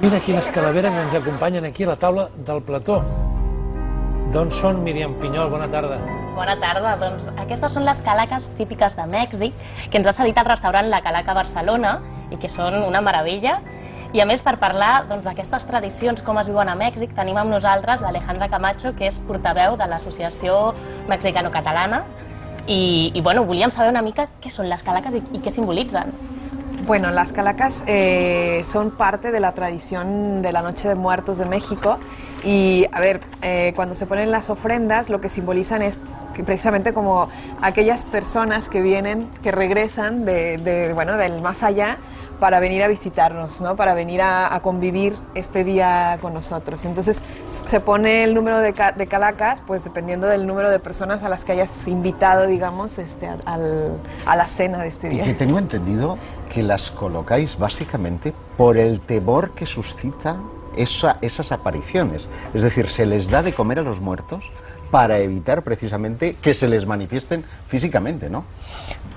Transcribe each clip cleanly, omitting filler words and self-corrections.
Mira quines calaveres ens acompanyen aquí a la taula del plató. D'on són, Míriam Pinyol? Bona tarda. Bona tarda. Doncs aquestes són les calaques típiques de Mèxic, que ens ha cedit el restaurant La Calaca Barcelona i que són una meravella. I a més, per parlar d'aquestes tradicions, com es viuen a Mèxic, tenim amb nosaltres l'Alejandra Camacho, que és portaveu de l'Associació Mexicano-Catalana. I bueno, volíem saber una mica què són les calaques i què simbolitzen. Bueno, las calacas son parte de la tradición de la Noche de Muertos de México y, a ver, cuando se ponen las ofrendas, lo que simbolizan es que precisamente como aquellas personas que vienen, que regresan del más allá para venir a visitarnos, ¿no? Para venir a convivir este día con nosotros. Entonces se pone el número de calacas, pues dependiendo del número de personas a las que hayas invitado, digamos, a la cena de este día. Y que tengo entendido que las colocáis básicamente por el temor que suscita esas apariciones. Es decir, se les da de comer a los muertos para evitar precisamente que se les manifiesten físicamente, ¿no?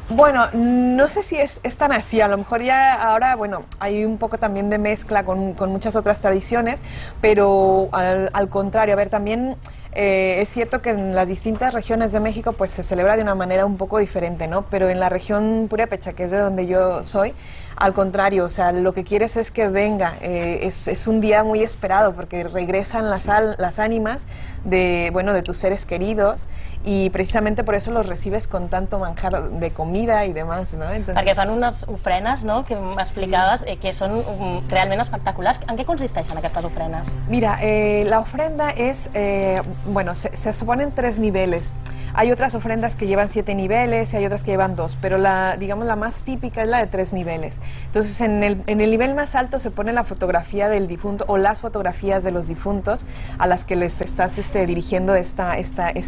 Bueno, no sé si es tan así, a lo mejor ya ahora, bueno, hay un poco también de mezcla con muchas otras tradiciones, pero al contrario, a ver, también es cierto que en las distintas regiones de México pues se celebra de una manera un poco diferente, ¿no? Pero en la región Purépecha, que es de donde yo soy, al contrario, o sea, lo que quieres es que venga, es un día muy esperado porque regresan las ánimas de tus seres queridos y precisamente por eso los recibes con tanto manjar de comida y demás, ¿no? Entonces... Perquè fan unes ofrenes, no?, que m'explicaves, que són realment espectaculars. En què consisteixen aquestes ofrenes? Mira, la ofrenda es, se ponen 3 niveles. Hay otras ofrendas que llevan 7 niveles y hay otras que llevan 2, pero la más típica es la de 3 niveles. Entonces, en el nivel más alto se pone la fotografía del difunto o las fotografías de los difuntos a las que les estás dirigiendo este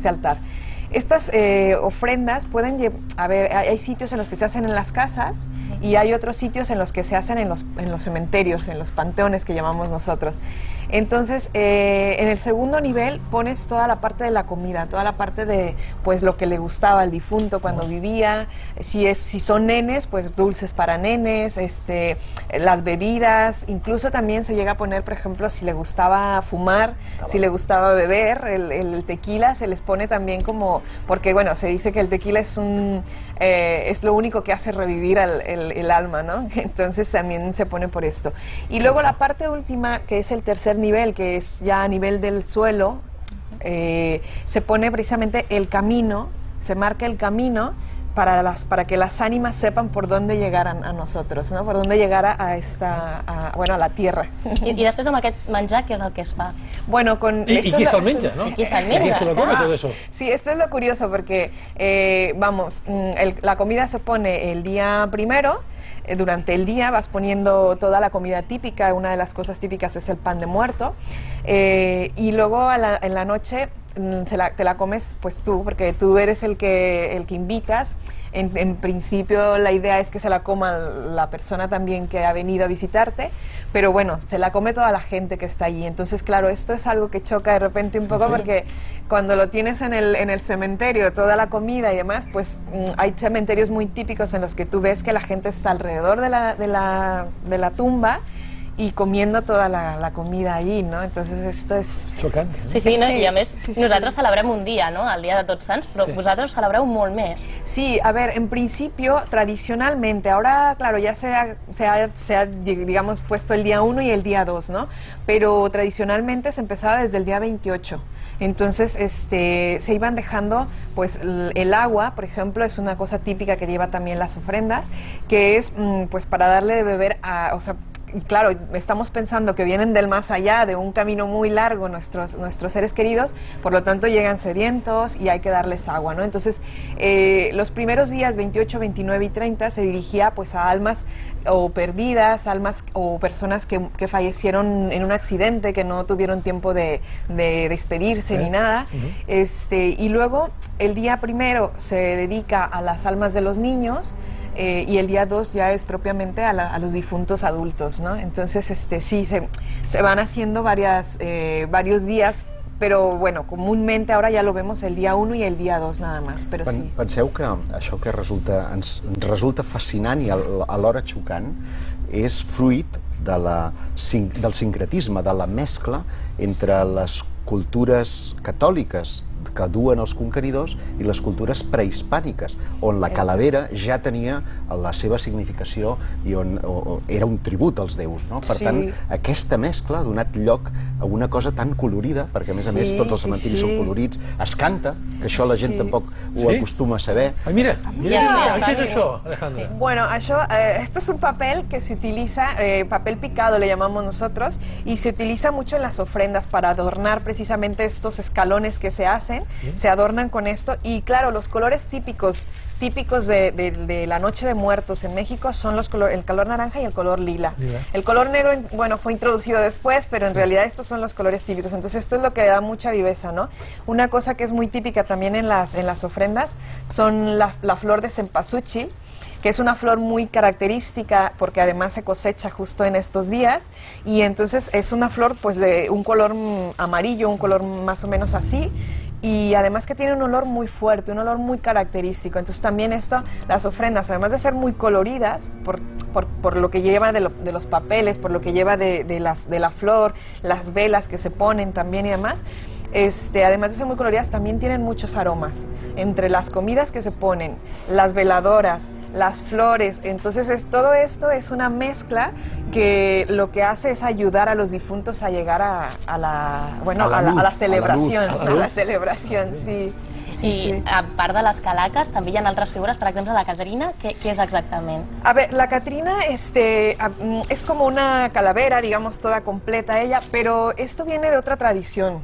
altar. Estas ofrendas pueden hay sitios en los que se hacen en las casas y hay otros sitios en los que se hacen en los cementerios, en los panteones que llamamos nosotros. Entonces, en el segundo nivel pones toda la parte de la comida, toda la parte de pues lo que le gustaba al difunto cuando vivía, si son nenes, pues dulces para nenes, las bebidas, incluso también se llega a poner, por ejemplo, si le gustaba fumar, si le gustaba beber, el tequila se les pone también como, porque bueno, se dice que el tequila es lo único que hace revivir el alma, ¿no? Entonces también se pone por esto. Y luego la parte última, que es el tercer nivel, que es ya a nivel del suelo, se pone precisamente el camino, se marca el camino para que las ánimas sepan por dónde llegar a nosotros, ¿no? Por dónde llegar a la tierra. I després amb aquest menjar, què és el que es fa? Bueno, ¿Y quién se lo menja, no? ¿Y quién se lo menja? ¿Quién se lo come todo eso? Sí, esto es lo curioso porque, la comida se pone el día primero. Durante el día vas poniendo toda la comida típica, una de las cosas típicas es el pan de muerto, y luego en la noche te la comes pues tú, porque tú eres el que invitas. En principio la idea es que se la coma la persona también que ha venido a visitarte, pero bueno, se la come toda la gente que está allí. Entonces, claro, esto es algo que choca de repente un poco, porque cuando lo tienes en el cementerio, toda la comida y demás, pues hay cementerios muy típicos en los que tú ves que la gente está alrededor de la tumba y comiendo toda la comida allí, ¿no? Entonces esto es... Chocante, ¿no? Sí, no? I a més, nosaltres celebrem un dia, no?, el dia de Tots Sants, però vosaltres celebreu molt més. Sí, a ver, en principio, tradicionalmente, ahora, claro, ya se ha, digamos, puesto el día 1 y el día 2, ¿no? Pero tradicionalmente se empezaba desde el día 28. Entonces, se iban dejando, pues, el agua, por ejemplo, es una cosa típica que lleva también las ofrendas, que es, pues, para darle de beber y claro, estamos pensando que vienen del más allá, de un camino muy largo nuestros seres queridos, por lo tanto llegan sedientos y hay que darles agua, ¿no? Entonces, los primeros días, 28, 29 y 30, se dirigía pues a almas o perdidas, almas o personas que fallecieron en un accidente, que no tuvieron tiempo de despedirse ni nada. Y luego, el día primero se dedica a las almas de los niños, y el día 2 ya es propiamente a los difuntos adultos, ¿no? Entonces, sí, se van haciendo varios días, pero bueno, comúnmente ahora ya lo vemos el día 1 y el día 2 nada más, però sí. Penseu que això que ens resulta fascinant i alhora xocant és fruit del sincretisme, de la mescla entre les cultures catòliques que duen els conqueridors i les cultures prehispàniques, on la calavera ja tenia la seva significació i on era un tribut als déus, no? Per tant, aquesta mescla ha donat lloc a una cosa tan colorida, perquè a més tots els cementiris són colorits, es canta, que això la gent tampoc ho acostuma a saber. Ai, mira, què és això, Alejandra? Bueno, esto es un papel que se utiliza, papel picado le llamamos nosotros, y se utiliza mucho en las ofrendas para adornar precisamente estos escalones que se hacen, se adornan con esto, y claro, los colores típicos de la Noche de Muertos en México son el color naranja y el color lila. El color negro, bueno, fue introducido después, pero en realidad estos son los colores típicos, entonces esto es lo que le da mucha viveza, ¿no? Una cosa que es muy típica también en las ofrendas son la flor de cempasúchil, que es una flor muy característica porque además se cosecha justo en estos días, y entonces es una flor pues de un color amarillo, un color más o menos así, y además que tiene un olor muy fuerte, un olor muy característico. Entonces también las ofrendas, además de ser muy coloridas por lo que lleva de los papeles, por lo que lleva de la flor, las velas que se ponen también y demás, además de ser muy coloridas, también tienen muchos aromas. Entre las comidas que se ponen, las veladoras, las flores, entonces todo esto es una mezcla que lo que hace es ayudar a los difuntos a llegar a la celebración, a la celebración, sí. I a part de les calaques també hi ha altres figures, per exemple la Catrina, què és exactament? A ver, la Catrina es como una calavera, digamos, toda completa ella, pero esto viene de otra tradición.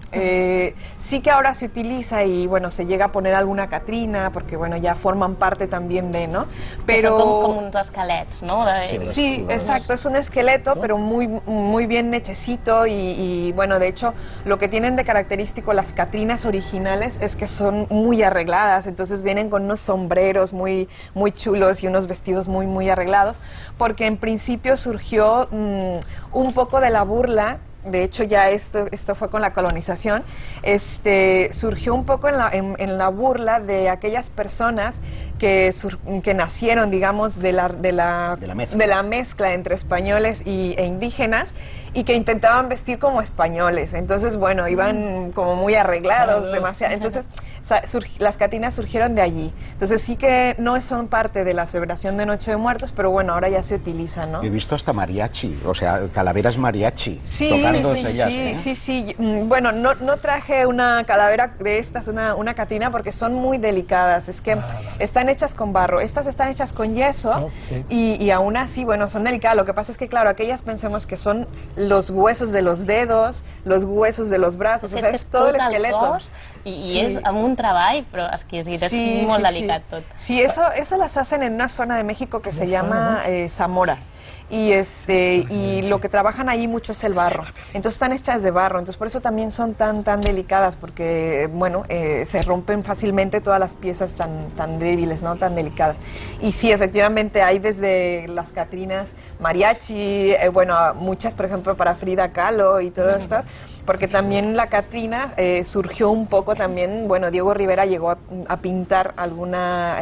Sí que ahora se utiliza y bueno, se llega a poner alguna Catrina, porque bueno, ya forman parte también de, ¿no? Pero son como unos esquelets, ¿no? Sí, exacto, es un esqueleto, pero muy bien hechecito y bueno, de hecho, lo que tienen de característico las Catrinas originales es que son muy arregladas, entonces vienen con unos sombreros muy chulos y unos vestidos muy arreglados, porque en principio surgió un poco de la burla. De hecho, ya esto fue con la colonización, surgió un poco en la burla de aquellas personas que nacieron, digamos, de la mezcla entre españoles e indígenas, y que intentaban vestir como españoles. Entonces, bueno, iban como muy arreglados, demasiado. Entonces, las Catrinas surgieron de allí. Entonces, sí que no son parte de la celebración de Noche de Muertos, pero bueno, ahora ya se utilizan, ¿no? He visto hasta mariachi, o sea, calaveras mariachi. Sí, sí. Bueno, no traje una calavera de estas, una Catrina, porque son muy delicadas. Es que están hechas con barro. Estas están hechas con yeso, y aún así, bueno, son delicadas. Lo que pasa es que, claro, aquellas pensemos que son los huesos de los dedos, los huesos de los brazos, o sea, es todo el esqueleto. Y es un treball, pero exquisit, es muy delicat tot. Sí, eso las hacen en una zona de México que se llama Zamora. Y lo que trabajan ahí mucho es el barro. Entonces están hechas de barro, entonces por eso también son tan delicadas, porque bueno, se rompen fácilmente todas las piezas tan débiles, ¿no? Tan delicadas. Y sí, efectivamente hay desde las Catrinas mariachi, bueno, muchas, por ejemplo, para Frida Kahlo y todas estas, porque también la Catrina surgió un poco también, bueno, Diego Rivera llegó a pintar alguna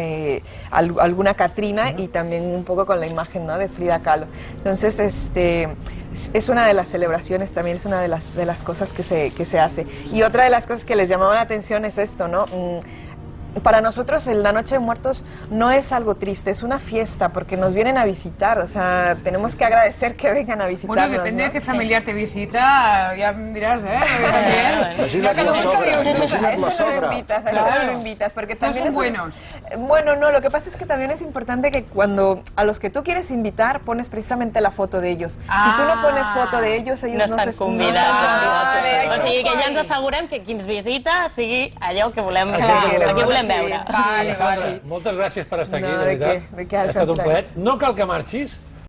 Catrina, y también un poco con la imagen, ¿no?, de Frida Kahlo. Entonces, es una de las celebraciones, también es una de las cosas que se hace. Y otra de las cosas que les llamaba la atención es esto, ¿no? Para nosotros la Noche de Muertos no es algo triste, es una fiesta, porque nos vienen a visitar, o sea, tenemos que agradecer que vengan a visitarnos. Bueno, depende, ¿no? de qué familiar te visita, ya dirás, ¿eh? Imagina't la sogra, imagina't la sogra. A eso lo invitas, porque también son buenos. Bueno, no, lo que pasa es que también es importante que cuando a los que tú quieres invitar pones precisamente la foto de ellos. Si tú no pones foto de ellos no estan convidats. O sigui que ja ens assegurem que qui ens visita sigui allò que volem, aquí volem veure. Alejandra, moltes gràcies per estar aquí, de veritat. De què, ha estat un plaer. No cal que marxis,